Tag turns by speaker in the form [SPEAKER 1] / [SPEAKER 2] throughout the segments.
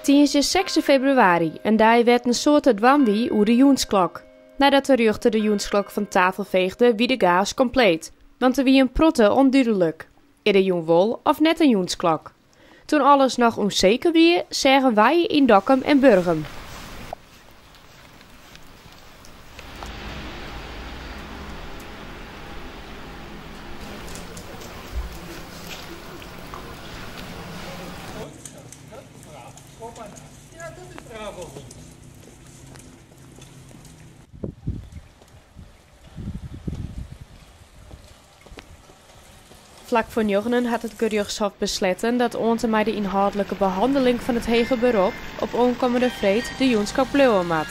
[SPEAKER 1] Tijdens de 6 februari en daar werd een soort dwam wie oer de joensklok. Nadat de rechter de joensklok van tafel veegde, wie de gaas compleet. Want er wie een protte onduidelijk. Is de joen wol of net een joensklok? Toen alles nog onzeker wie, zeggen wij in Dokkum en Burgum.
[SPEAKER 2] Ja, dat is bravo.
[SPEAKER 1] Vlak voor Jochenen had het gerechtshof besloten dat onte bij de inhoudelijke behandeling van het hege beroep op onkomende vreed de joensklok blijven moet.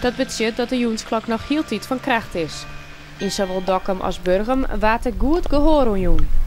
[SPEAKER 1] Dat betekent dat de joensklok nog heel tijd van kracht is. In zowel Dokkum als Burgum waard er goed gehoor aan joen.